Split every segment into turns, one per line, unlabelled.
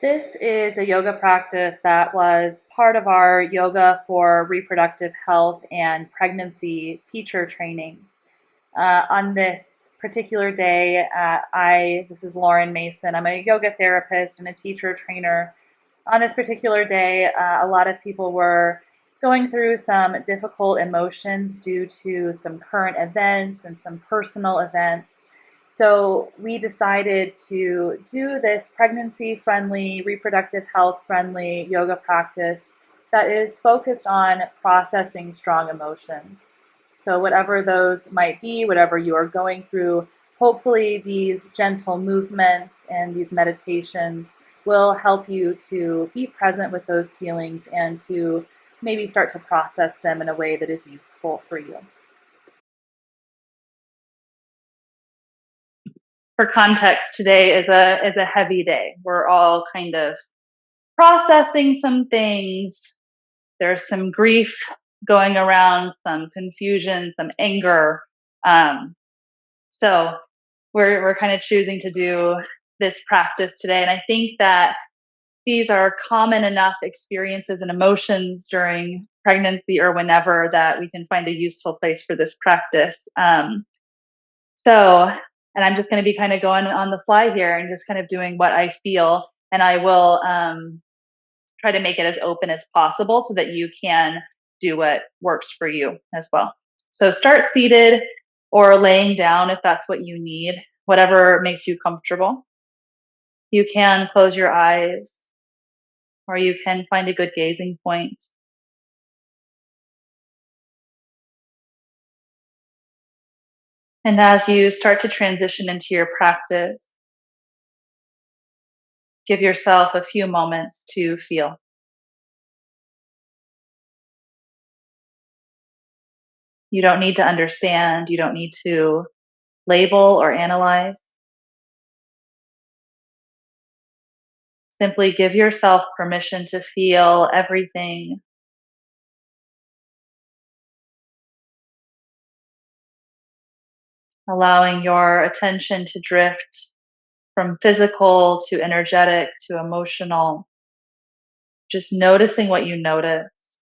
This is a yoga practice that was part of our Yoga for Reproductive Health and Pregnancy teacher training. On this particular day, this is Lauren Mason. I'm a yoga therapist and a teacher trainer. On this particular day, a lot of people were going through some difficult emotions due to some current events and some personal events. So we decided to do this pregnancy friendly, reproductive health friendly yoga practice that is focused on processing strong emotions. So, whatever those might be, whatever you are going through, hopefully these gentle movements and these meditations will help you to be present with those feelings and to maybe start to process them in a way that is useful for you. For context, today is a heavy day. We're all kind of processing some things. There's some grief going around, some confusion, some anger. Um, so we're kind of choosing to do this practice today, and I think that these are common enough experiences and emotions during pregnancy or whenever that we can find a useful place for this practice. So, and I'm just going to be kind of going on the fly here and just kind of doing what I feel, and I will try to make it as open as possible so that you can do what works for you as well. So start seated or laying down if that's what you need, whatever makes you comfortable. You can close your eyes or you can find a good gazing point. And as you start to transition into your practice, give yourself a few moments to feel. You don't need to understand, you don't need to label or analyze. Simply give yourself permission to feel everything, allowing your attention to drift from physical to energetic to emotional, just noticing what you notice,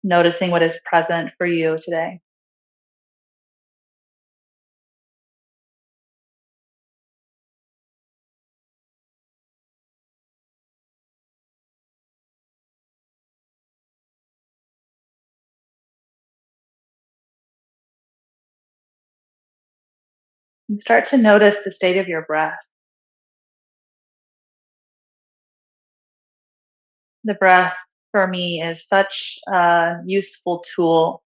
noticing what is present for you today. And start to notice the state of your breath. The breath for me is such a useful tool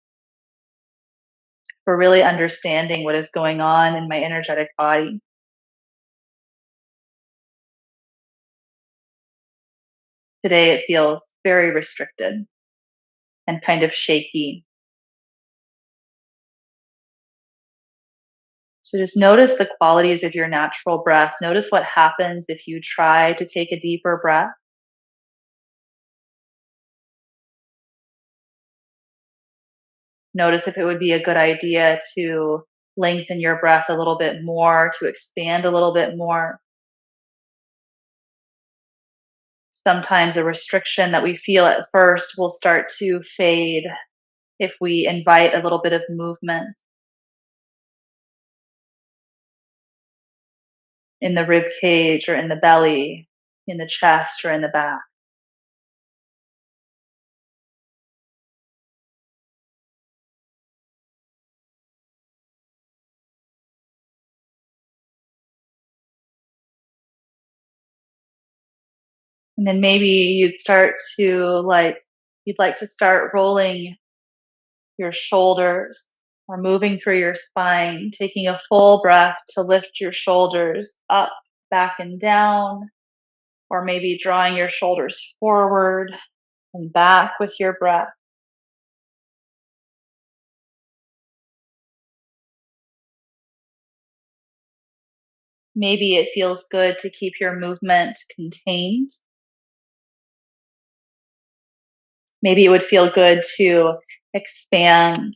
for really understanding what is going on in my energetic body. Today it feels very restricted and kind of shaky. So just notice the qualities of your natural breath. Notice what happens if you try to take a deeper breath. Notice if it would be a good idea to lengthen your breath a little bit more, to expand a little bit more. Sometimes a restriction that we feel at first will start to fade if we invite a little bit of movement in the rib cage or in the belly, in the chest or in the back. And then maybe you'd like to start rolling your shoulders or moving through your spine, taking a full breath to lift your shoulders up, back, and down, or maybe drawing your shoulders forward and back with your breath. Maybe it feels good to keep your movement contained. Maybe it would feel good to expand,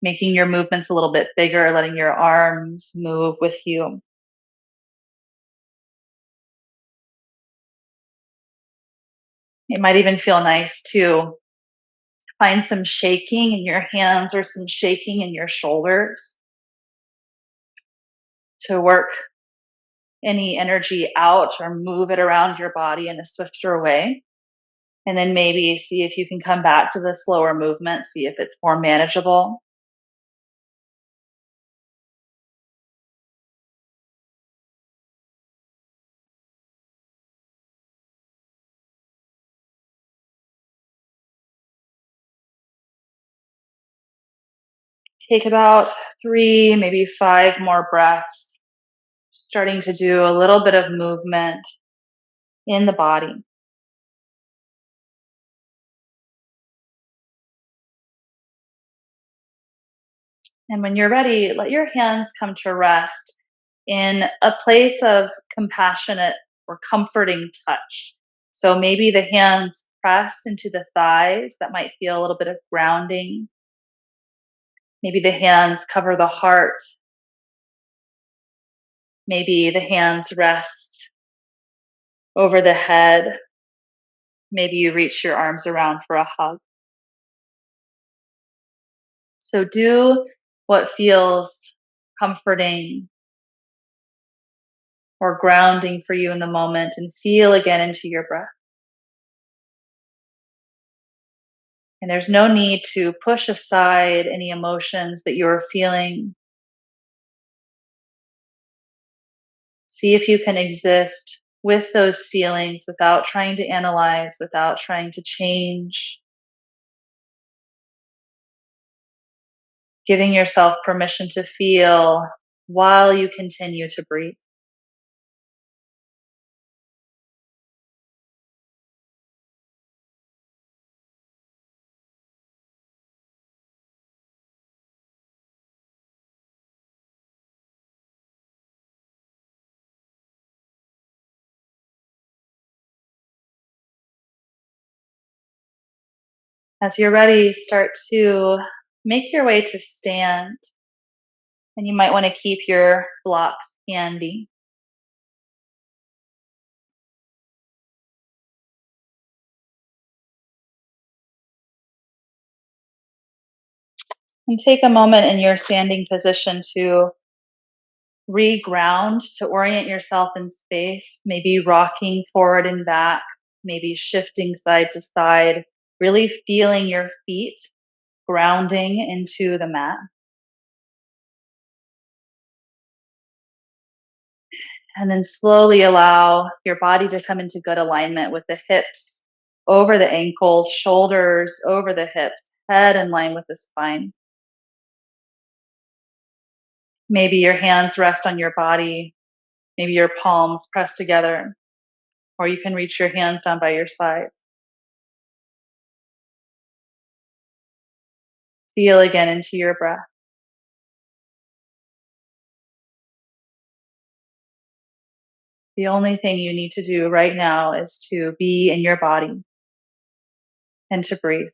making your movements a little bit bigger, letting your arms move with you. It might even feel nice to find some shaking in your hands or some shaking in your shoulders to work any energy out or move it around your body in a swifter way. And then maybe see if you can come back to the slower movement, see if it's more manageable. Take about 3, maybe 5 more breaths, starting to do a little bit of movement in the body. And when you're ready, let your hands come to rest in a place of compassionate or comforting touch. So maybe the hands press into the thighs. That might feel a little bit of grounding. Maybe the hands cover the heart. Maybe the hands rest over the head. Maybe you reach your arms around for a hug. So do what feels comforting or grounding for you in the moment and feel again into your breath. And there's no need to push aside any emotions that you're feeling. See if you can exist with those feelings without trying to analyze, without trying to change, giving yourself permission to feel while you continue to breathe. As you're ready, start to make your way to stand. And you might want to keep your blocks handy. And take a moment in your standing position to reground, to orient yourself in space, maybe rocking forward and back, maybe shifting side to side, really feeling your feet grounding into the mat. And then slowly allow your body to come into good alignment with the hips over the ankles, shoulders over the hips, head in line with the spine. Maybe your hands rest on your body, maybe your palms press together, or you can reach your hands down by your side. Feel again into your breath. The only thing you need to do right now is to be in your body and to breathe.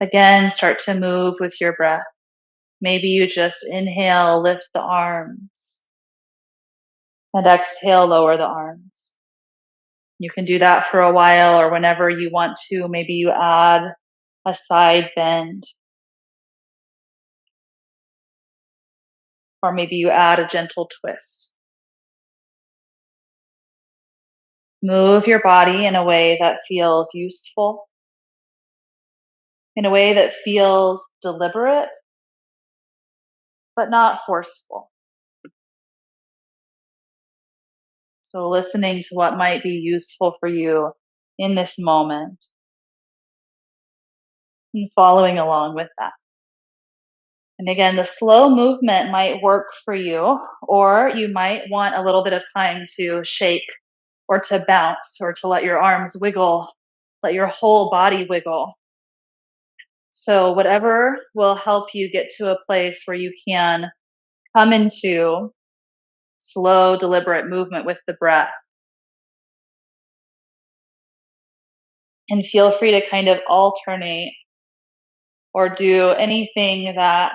Again, start to move with your breath. Maybe you just inhale, lift the arms, and exhale, lower the arms. You can do that for a while or whenever you want to. Maybe you add a side bend, or maybe you add a gentle twist. Move your body in a way that feels useful, in a way that feels deliberate, but not forceful. So, listening to what might be useful for you in this moment and following along with that. And again, the slow movement might work for you, or you might want a little bit of time to shake or to bounce or to let your arms wiggle, let your whole body wiggle. So, whatever will help you get to a place where you can come into slow, deliberate movement with the breath. And feel free to kind of alternate or do anything that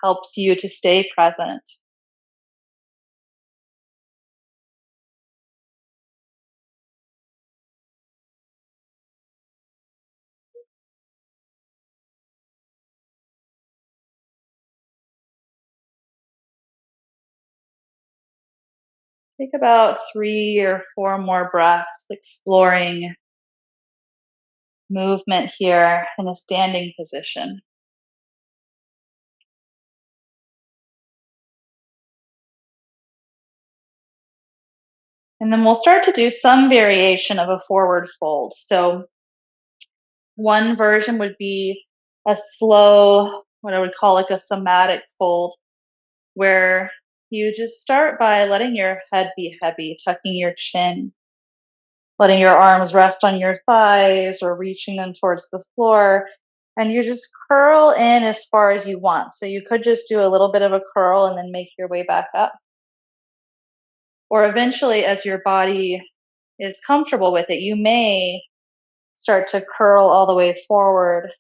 helps you to stay present. Take about 3 or 4 more breaths, exploring movement here in a standing position. And then we'll start to do some variation of a forward fold. So one version would be a slow, what I would call like a somatic fold, where you just start by letting your head be heavy, tucking your chin, letting your arms rest on your thighs or reaching them towards the floor. And you just curl in as far as you want. So you could just do a little bit of a curl and then make your way back up. Or eventually, as your body is comfortable with it, you may start to curl all the way forward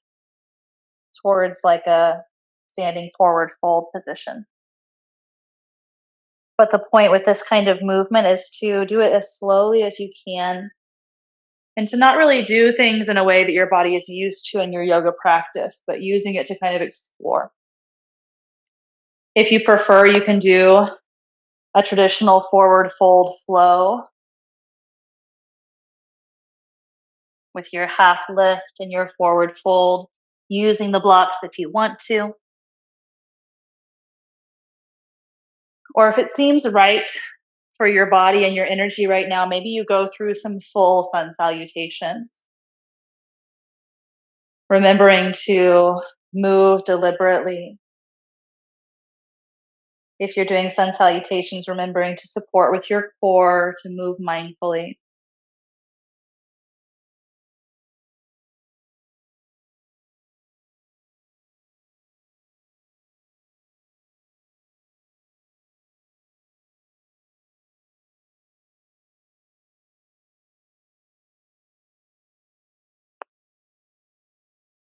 towards like a standing forward fold position. But the point with this kind of movement is to do it as slowly as you can and to not really do things in a way that your body is used to in your yoga practice, but using it to kind of explore. If you prefer, you can do a traditional forward fold flow with your half lift and your forward fold, using the blocks if you want to. Or if it seems right for your body and your energy right now, maybe you go through some full sun salutations, remembering to move deliberately. If you're doing sun salutations, remembering to support with your core, to move mindfully.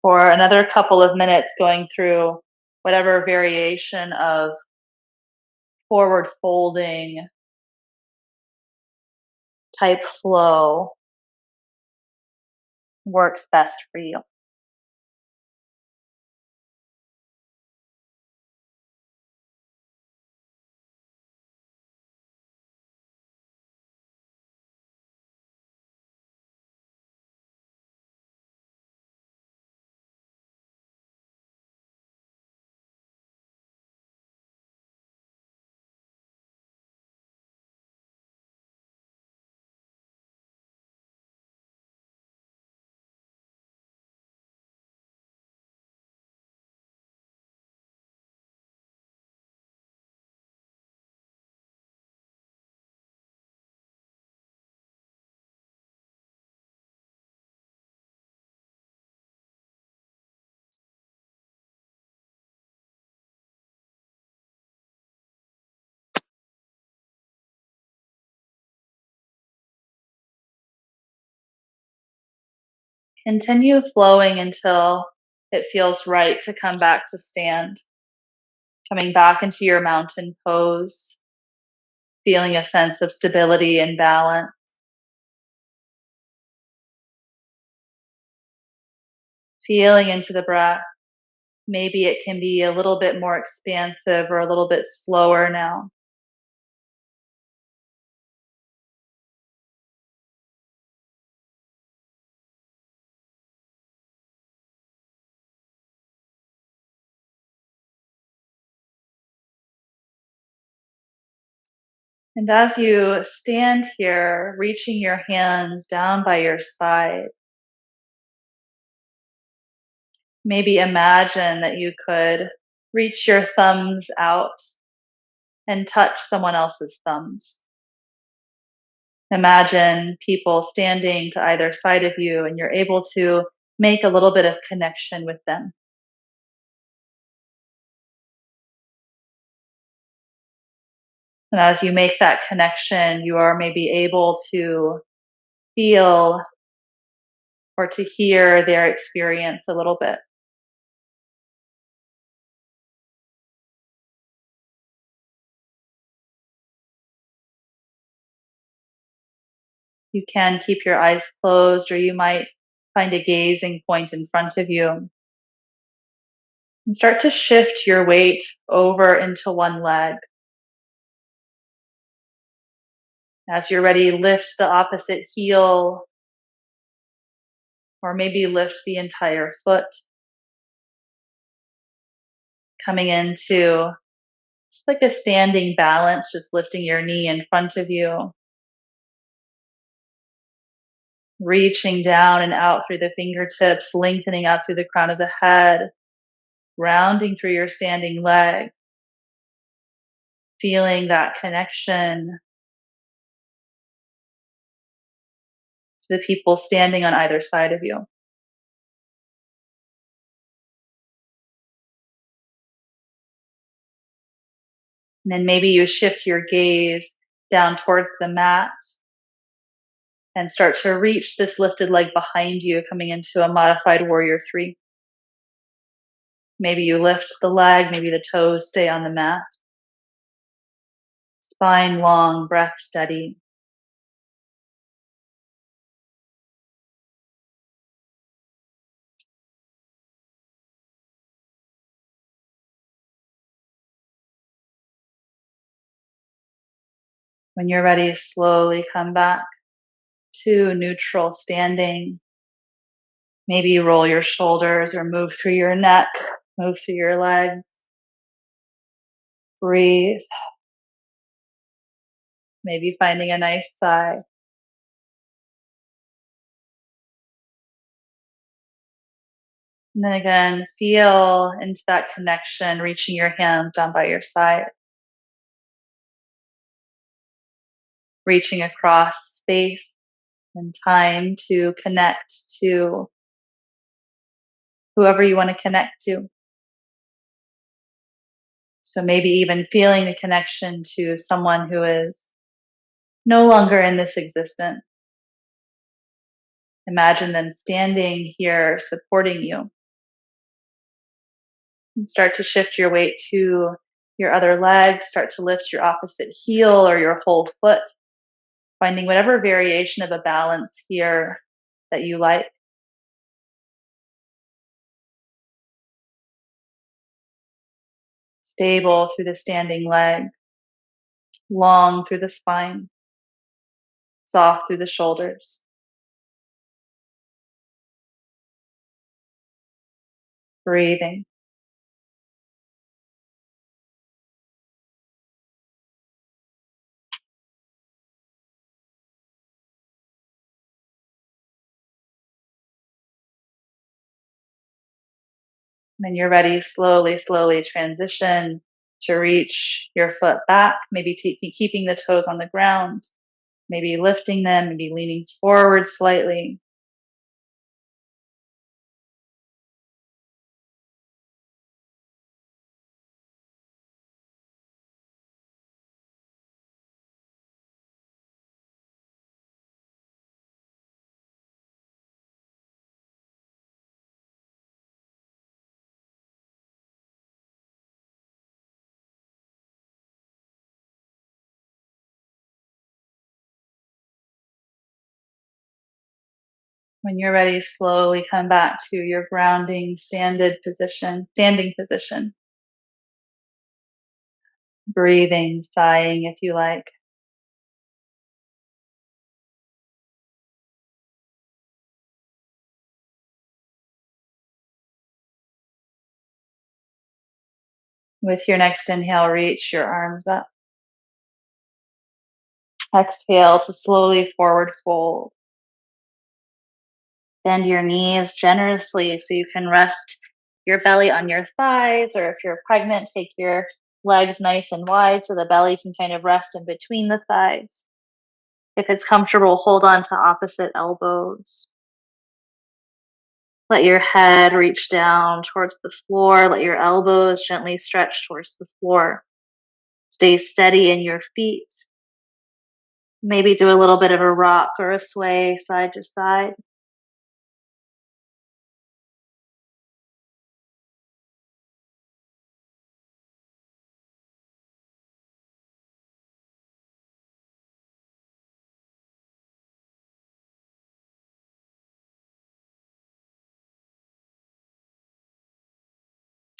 For another couple of minutes, going through whatever variation of forward folding type flow works best for you. Continue flowing until it feels right to come back to stand, coming back into your mountain pose, feeling a sense of stability and balance. Feeling into the breath. Maybe it can be a little bit more expansive or a little bit slower now. And as you stand here, reaching your hands down by your side, maybe imagine that you could reach your thumbs out and touch someone else's thumbs. Imagine people standing to either side of you and you're able to make a little bit of connection with them. And as you make that connection, you are maybe able to feel or to hear their experience a little bit. You can keep your eyes closed, or you might find a gazing point in front of you. And start to shift your weight over into one leg. As you're ready, lift the opposite heel, or maybe lift the entire foot, coming into just like a standing balance, just lifting your knee in front of you, reaching down and out through the fingertips, lengthening out through the crown of the head, rounding through your standing leg, feeling that connection to the people standing on either side of you. And then maybe you shift your gaze down towards the mat and start to reach this lifted leg behind you, coming into a modified warrior 3. Maybe you lift the leg, maybe the toes stay on the mat. Spine long, breath steady. When you're ready, slowly come back to neutral standing. Maybe you roll your shoulders or move through your neck, move through your legs. Breathe. Maybe finding a nice sigh. And then again, feel into that connection, reaching your hands down by your side, reaching across space and time to connect to whoever you want to connect to. So maybe even feeling the connection to someone who is no longer in this existence. Imagine them standing here supporting you. And start to shift your weight to your other leg. Start to lift your opposite heel or your whole foot, finding whatever variation of a balance here that you like. Stable through the standing leg, long through the spine, soft through the shoulders. Breathing. When you're ready, slowly, slowly transition to reach your foot back, maybe keeping the toes on the ground, maybe lifting them, maybe leaning forward slightly. When you're ready, slowly come back to your grounding standing position. Breathing, sighing if you like. With your next inhale, reach your arms up. Exhale to slowly forward fold. Bend your knees generously so you can rest your belly on your thighs, or if you're pregnant, take your legs nice and wide so the belly can kind of rest in between the thighs. If it's comfortable, hold on to opposite elbows. Let your head reach down towards the floor. Let your elbows gently stretch towards the floor. Stay steady in your feet. Maybe do a little bit of a rock or a sway side to side.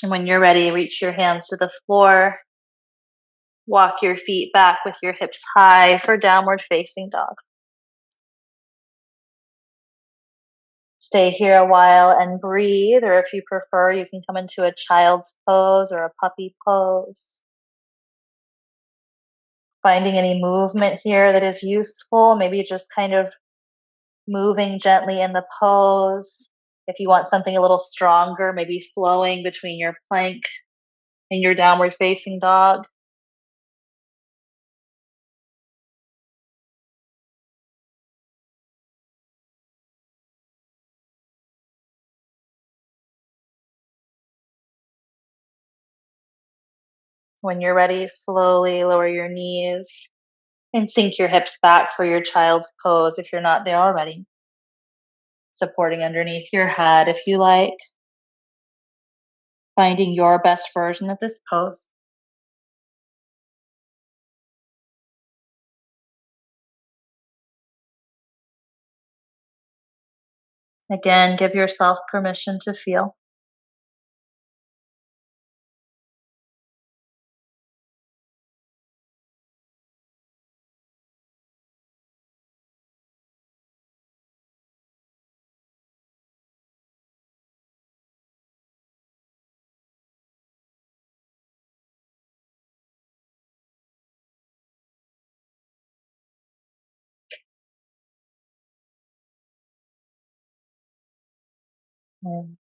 And when you're ready, reach your hands to the floor. Walk your feet back with your hips high for downward facing dog. Stay here a while and breathe, or if you prefer, you can come into a child's pose or a puppy pose. Finding any movement here that is useful, maybe just kind of moving gently in the pose. If you want something a little stronger, maybe flowing between your plank and your downward facing dog. When you're ready, slowly lower your knees and sink your hips back for your child's pose if you're not there already. Supporting underneath your head if you like. Finding your best version of this pose. Again, give yourself permission to feel. And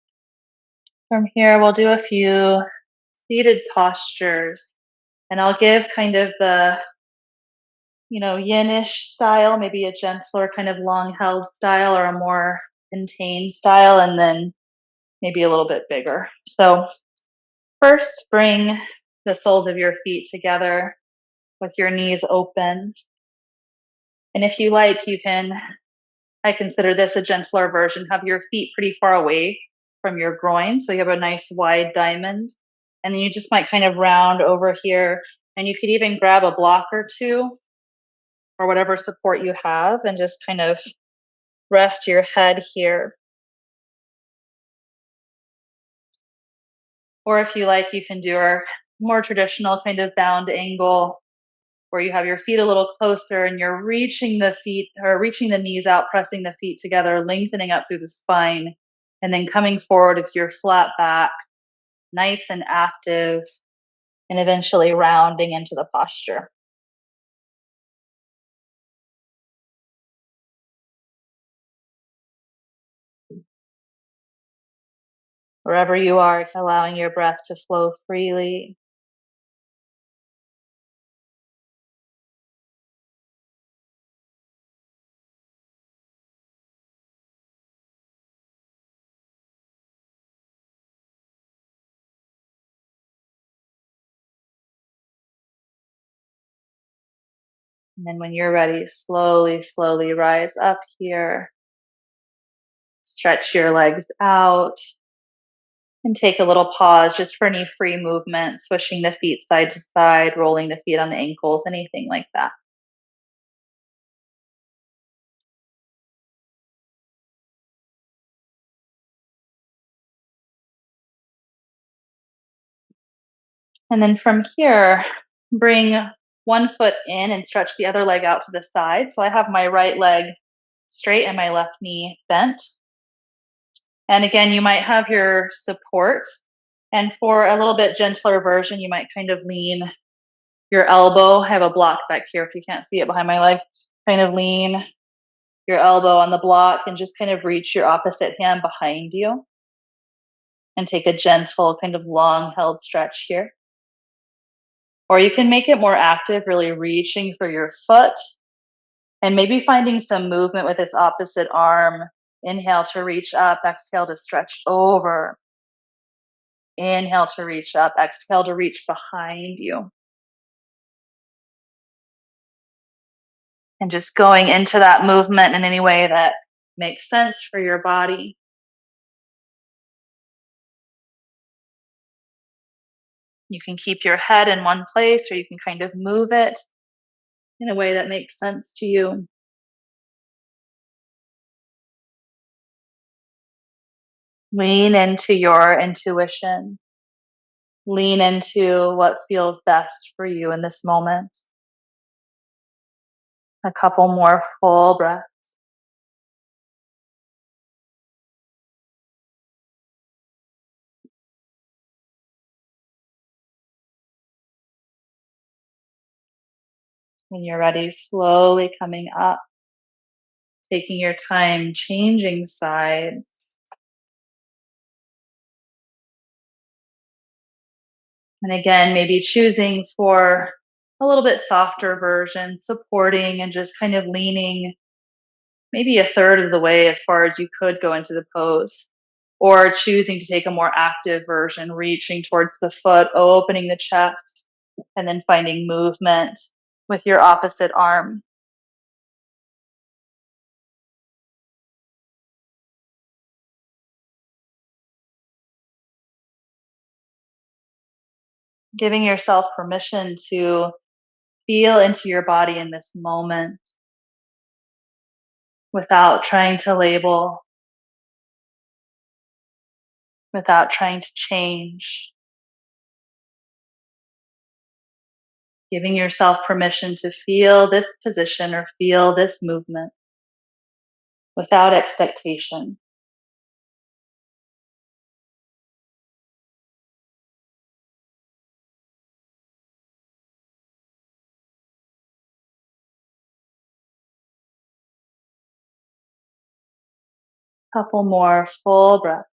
from here, we'll do a few seated postures. And I'll give kind of the, yin-ish style, maybe a gentler kind of long-held style or a more contained style, and then maybe a little bit bigger. So first, bring the soles of your feet together with your knees open. And if you like, I consider this a gentler version, have your feet pretty far away from your groin. So you have a nice wide diamond. And then you just might kind of round over here. And you could even grab a block or two or whatever support you have and just kind of rest your head here. Or if you like, you can do a more traditional kind of bound angle where you have your feet a little closer and you're reaching the knees out, pressing the feet together, lengthening up through the spine, and then coming forward with your flat back, nice and active, and eventually rounding into the posture. Wherever you are, allowing your breath to flow freely. And then when you're ready, slowly, slowly rise up here. Stretch your legs out and take a little pause just for any free movement, swishing the feet side to side, rolling the feet on the ankles, anything like that. And then from here, bring one foot in and stretch the other leg out to the side. So I have my right leg straight and my left knee bent. And again, you might have your support. And for a little bit gentler version, you might kind of lean your elbow. I have a block back here if you can't see it behind my leg. Kind of lean your elbow on the block and just kind of reach your opposite hand behind you. And take a gentle, kind of long held stretch here. Or you can make it more active, really reaching for your foot and maybe finding some movement with this opposite arm. Inhale to reach up, exhale to stretch over. Inhale to reach up, exhale to reach behind you. And just going into that movement in any way that makes sense for your body. You can keep your head in one place or you can kind of move it in a way that makes sense to you. Lean into your intuition. Lean into what feels best for you in this moment. A couple more full breaths. When you're ready, slowly coming up, taking your time, changing sides. And again, maybe choosing for a little bit softer version, supporting and just kind of leaning maybe a third of the way as far as you could go into the pose. Or choosing to take a more active version, reaching towards the foot, opening the chest, and then finding movement with your opposite arm. Giving yourself permission to feel into your body in this moment without trying to label, without trying to change. Giving yourself permission to feel this position or feel this movement without expectation. Couple more full breaths.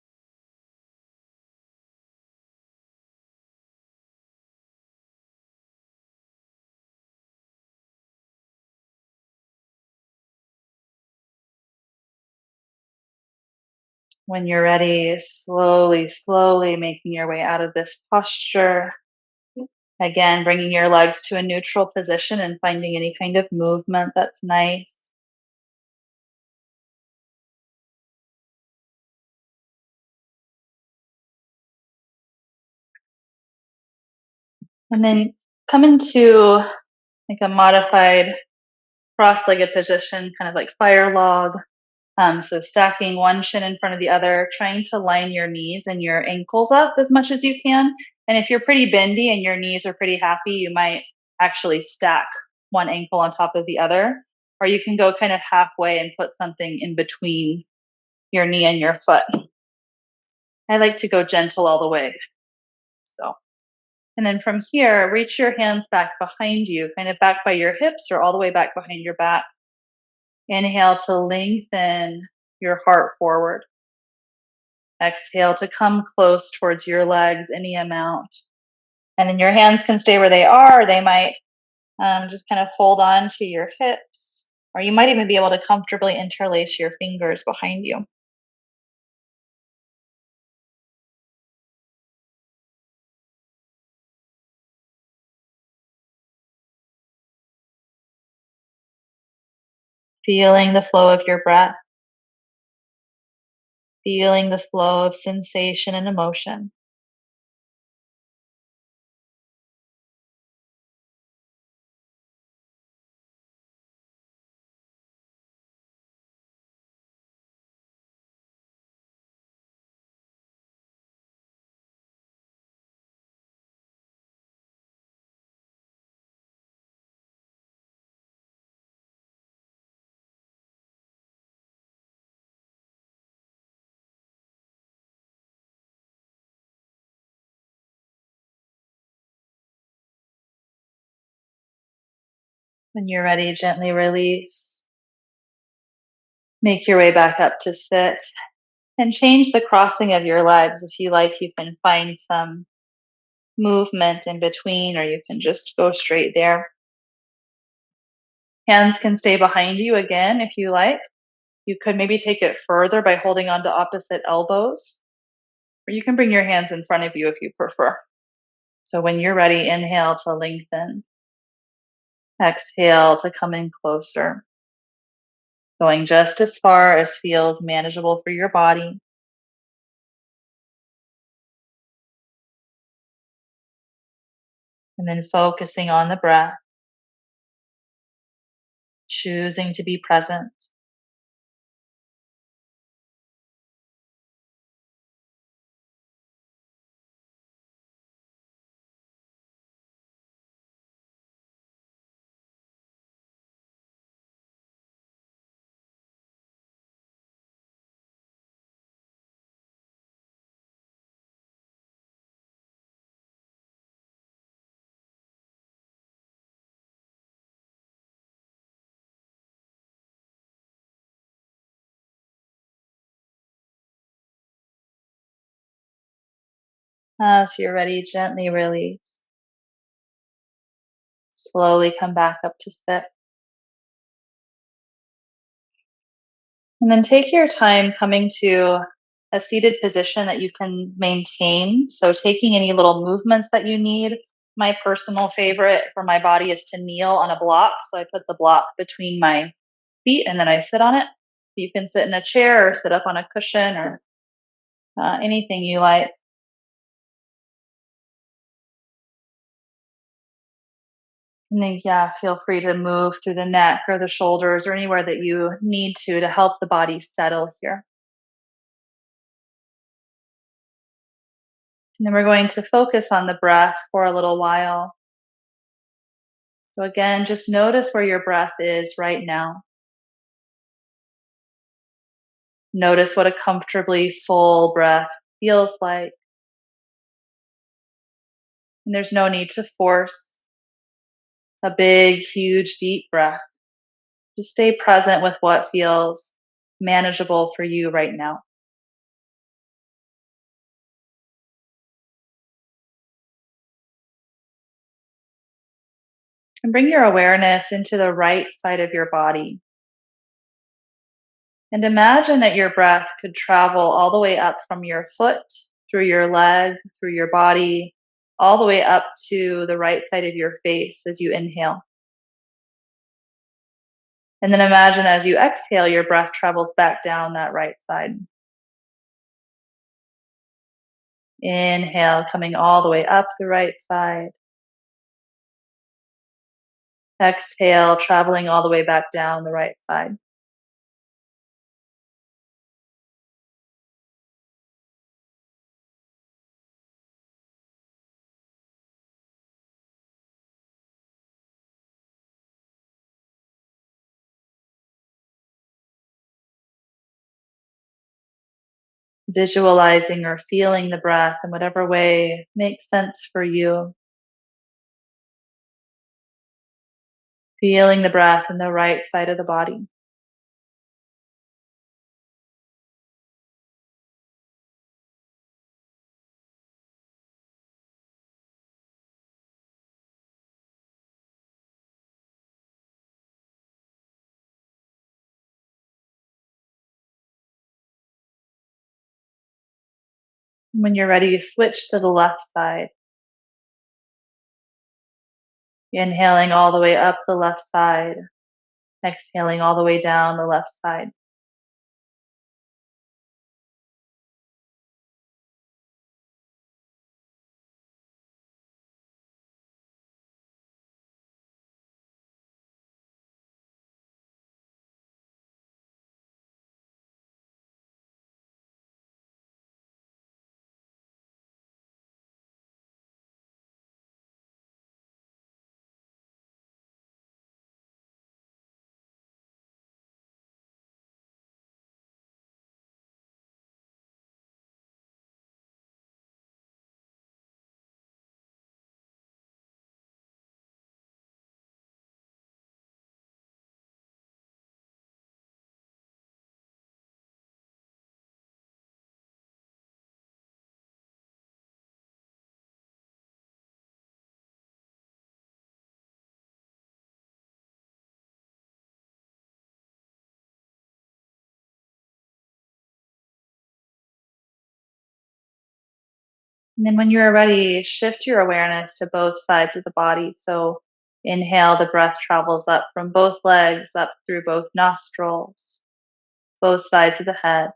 When you're ready, slowly making your way out of this posture. Again, bringing your legs to a neutral position and finding any kind of movement that's nice. And then come into like a modified cross-legged position, kind of like fire log. So stacking one shin in front of the other, trying to line your knees and your ankles up as much as you can. And if you're pretty bendy and your knees are pretty happy, you might actually stack one ankle on top of the other. Or you can go kind of halfway and put something in between your knee and your foot. I like to go gentle all the way. So, and then from here, reach your hands back behind you, kind of back by your hips or all the way back behind your back. Inhale to lengthen your heart forward. Exhale to come close towards your legs any amount. And then your hands can stay where they are. They might just kind of hold on to your hips, or you might even be able to comfortably interlace your fingers behind you. Feeling the flow of your breath, feeling the flow of sensation and emotion. When you're ready, gently release. Make your way back up to sit and change the crossing of your legs. If you like, you can find some movement in between, or you can just go straight there. Hands can stay behind you again if you like. You could maybe take it further by holding onto opposite elbows, or you can bring your hands in front of you if you prefer. So when you're ready, inhale to lengthen. Exhale to come in closer. Going just as far as feels manageable for your body. And then focusing on the breath, choosing to be present. As you're ready, gently release. Slowly come back up to sit. And then take your time coming to a seated position that you can maintain. So, taking any little movements that you need. My personal favorite for my body is to kneel on a block. So, I put the block between my feet and then I sit on it. You can sit in a chair or sit up on a cushion or anything you like. And then, yeah, feel free to move through the neck or the shoulders or anywhere that you need to help the body settle here. And then we're going to focus on the breath for a little while. So, again, just notice where your breath is right now. Notice what a comfortably full breath feels like. And there's no need to force a big, huge, deep breath. Just stay present with what feels manageable for you right now. And bring your awareness into the right side of your body. And imagine that your breath could travel all the way up from your foot, through your leg, through your body, all the way up to the right side of your face as you inhale. And then imagine as you exhale, your breath travels back down that right side. Inhale, coming all the way up the right side. Exhale, traveling all the way back down the right side. Visualizing or feeling the breath in whatever way makes sense for you. Feeling the breath in the right side of the body. When you're ready, you switch to the left side. Inhaling all the way up the left side. Exhaling all the way down the left side. And then when you're ready, shift your awareness to both sides of the body. So inhale, the breath travels up from both legs, up through both nostrils, both sides of the head.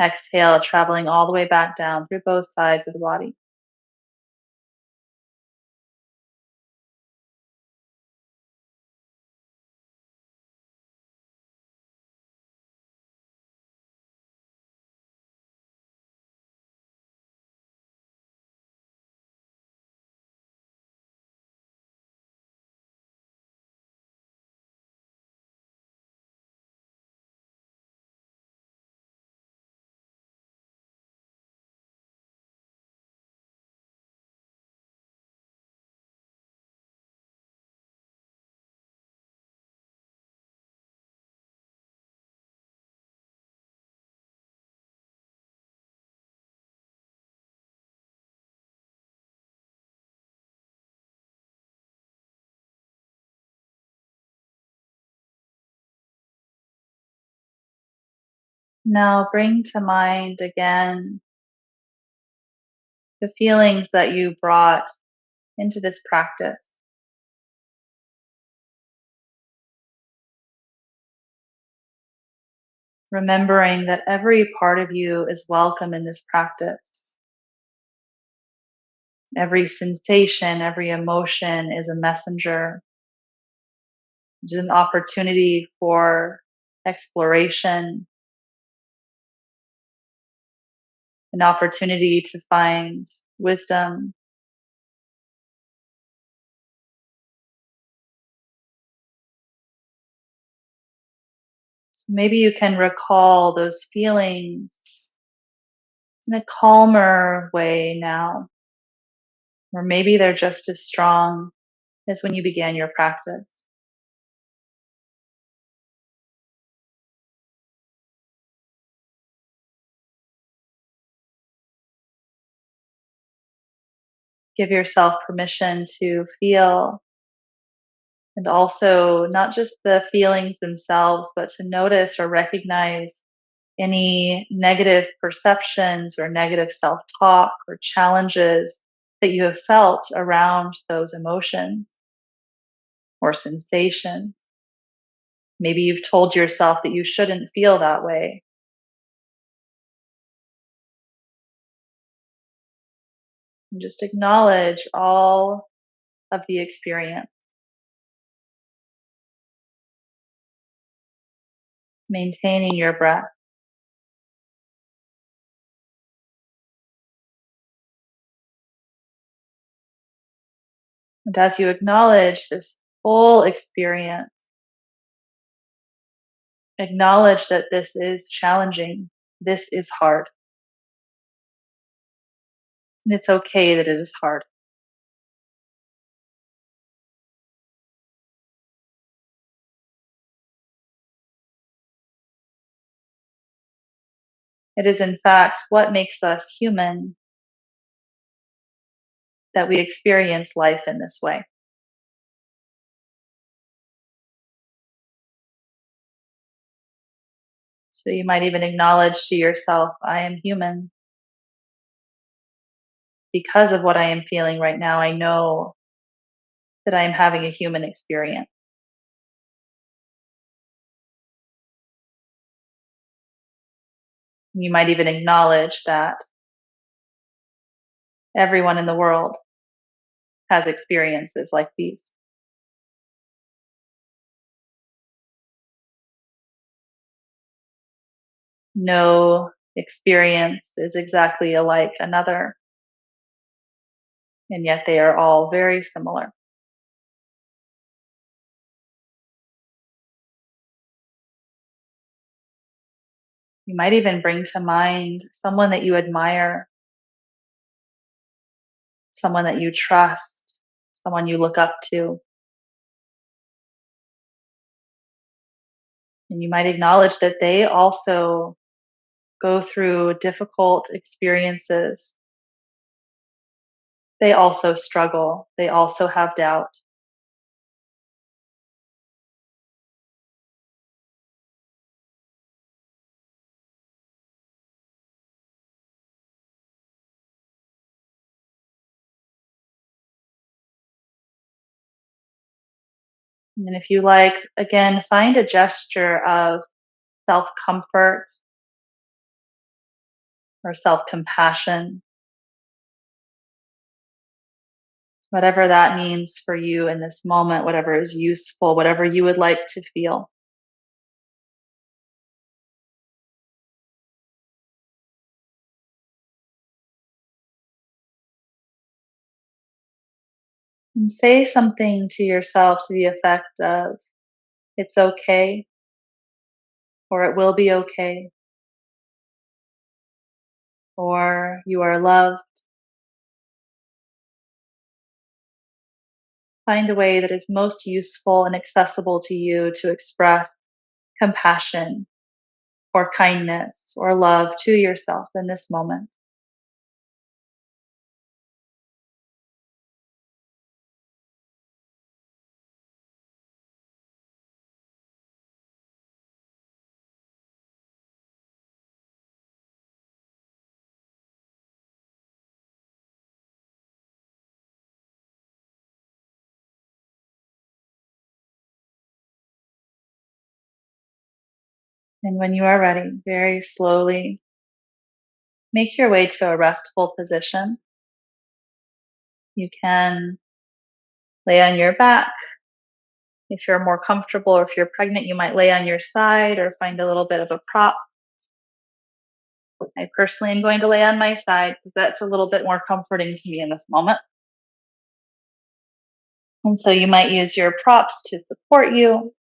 Exhale, traveling all the way back down through both sides of the body. Now bring to mind again the feelings that you brought into this practice. Remembering that every part of you is welcome in this practice. Every sensation, every emotion is a messenger, which is an opportunity for exploration, an opportunity to find wisdom. So maybe you can recall those feelings in a calmer way now, or maybe they're just as strong as when you began your practice. Give yourself permission to feel, and also not just the feelings themselves, but to notice or recognize any negative perceptions or negative self talk or challenges that you have felt around those emotions or sensations. Maybe you've told yourself that you shouldn't feel that way. And just acknowledge all of the experience, maintaining your breath. And as you acknowledge this whole experience, acknowledge that this is challenging, this is hard, and it's okay that it is hard. It is, in fact, what makes us human that we experience life in this way. So you might even acknowledge to yourself, I am human. Because of what I am feeling right now, I know that I am having a human experience. You might even acknowledge that everyone in the world has experiences like these. No experience is exactly alike another, and yet they are all very similar. You might even bring to mind someone that you admire, someone that you trust, someone you look up to. And you might acknowledge that they also go through difficult experiences. They also struggle. They also have doubt. And if you like, again, find a gesture of self comfort or self compassion, whatever that means for you in this moment, whatever is useful, whatever you would like to feel. And say something to yourself to the effect of, it's okay, or it will be okay, or you are loved. Find a way that is most useful and accessible to you to express compassion or kindness or love to yourself in this moment. And when you are ready, very slowly make your way to a restful position. You can lay on your back. If you're more comfortable or if you're pregnant, you might lay on your side or find a little bit of a prop. I personally am going to lay on my side because that's a little bit more comforting to me in this moment. And so you might use your props to support you,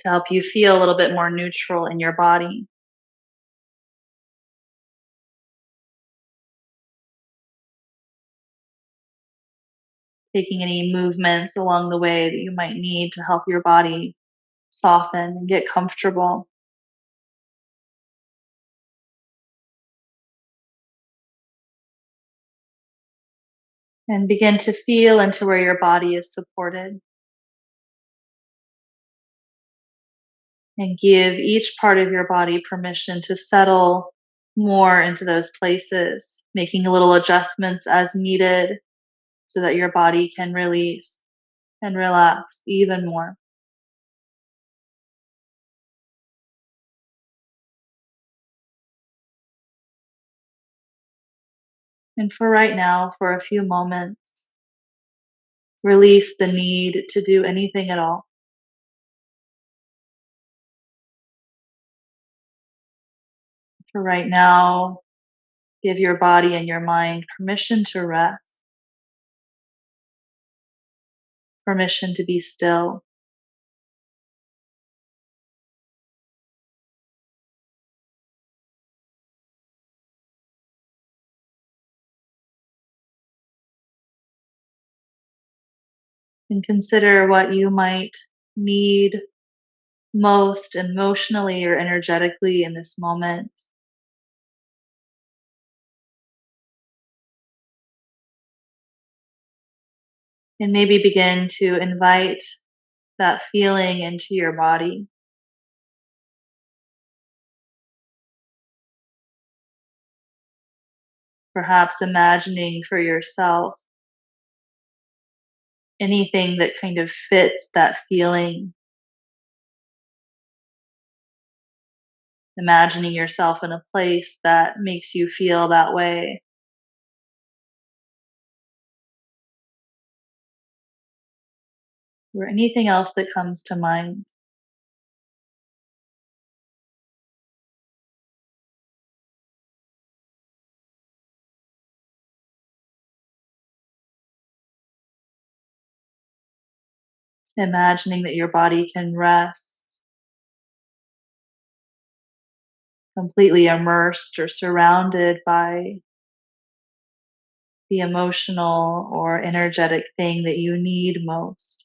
to help you feel a little bit more neutral in your body. Taking any movements along the way that you might need to help your body soften and get comfortable. And begin to feel into where your body is supported. And give each part of your body permission to settle more into those places, making little adjustments as needed so that your body can release and relax even more. And for right now, for a few moments, release the need to do anything at all. For right now, give your body and your mind permission to rest, permission to be still. And consider what you might need most emotionally or energetically in this moment. And maybe begin to invite that feeling into your body. Perhaps imagining for yourself anything that kind of fits that feeling. Imagining yourself in a place that makes you feel that way. Or anything else that comes to mind. Imagining that your body can rest, completely immersed or surrounded by the emotional or energetic thing that you need most.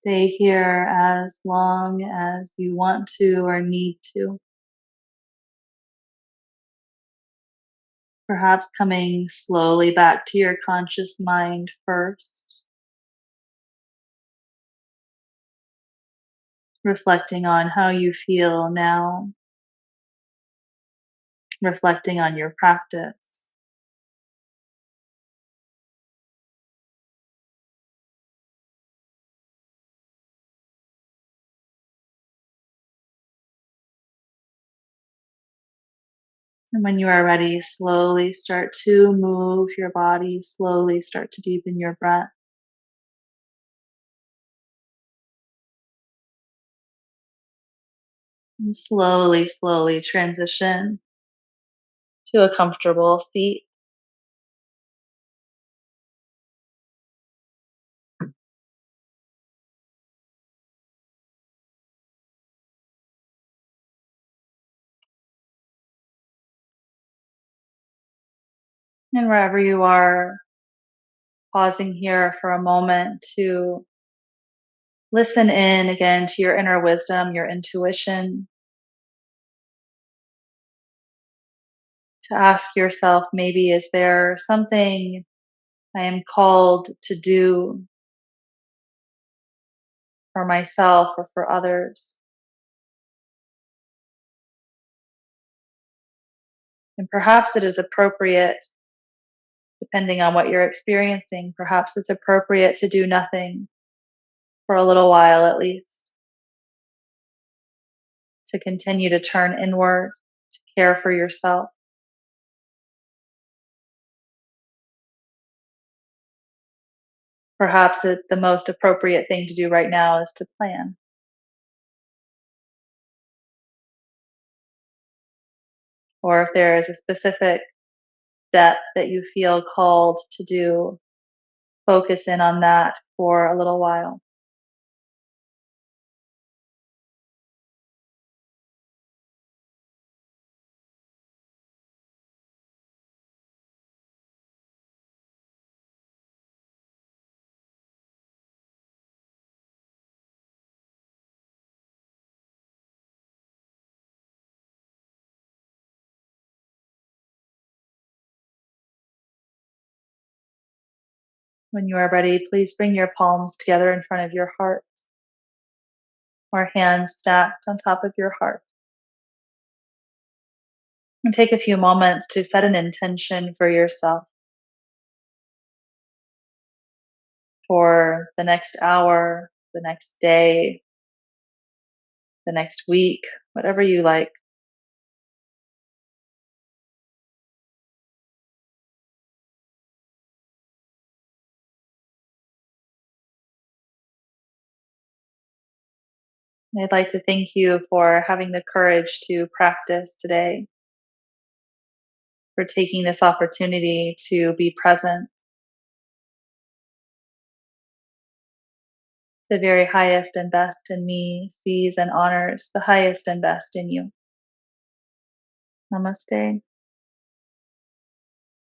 Stay here as long as you want to or need to. Perhaps coming slowly back to your conscious mind first, reflecting on how you feel now, reflecting on your practice. And when you are ready, slowly start to move your body, slowly start to deepen your breath. And slowly, slowly transition to a comfortable seat. And wherever you are, pausing here for a moment to listen in again to your inner wisdom, your intuition, to ask yourself, maybe, is there something I am called to do for myself or for others? And perhaps it is appropriate, depending on what you're experiencing, perhaps it's appropriate to do nothing for a little while at least, to continue to turn inward, to care for yourself. Perhaps the most appropriate thing to do right now is to plan. Or if there is a specific step that you feel called to do, focus in on that for a little while. When you are ready, please bring your palms together in front of your heart, or hands stacked on top of your heart. And take a few moments to set an intention for yourself for the next hour, the next day, the next week, whatever you like. And I'd like to thank you for having the courage to practice today, for taking this opportunity to be present. The very highest and best in me sees and honors the highest and best in you. Namaste.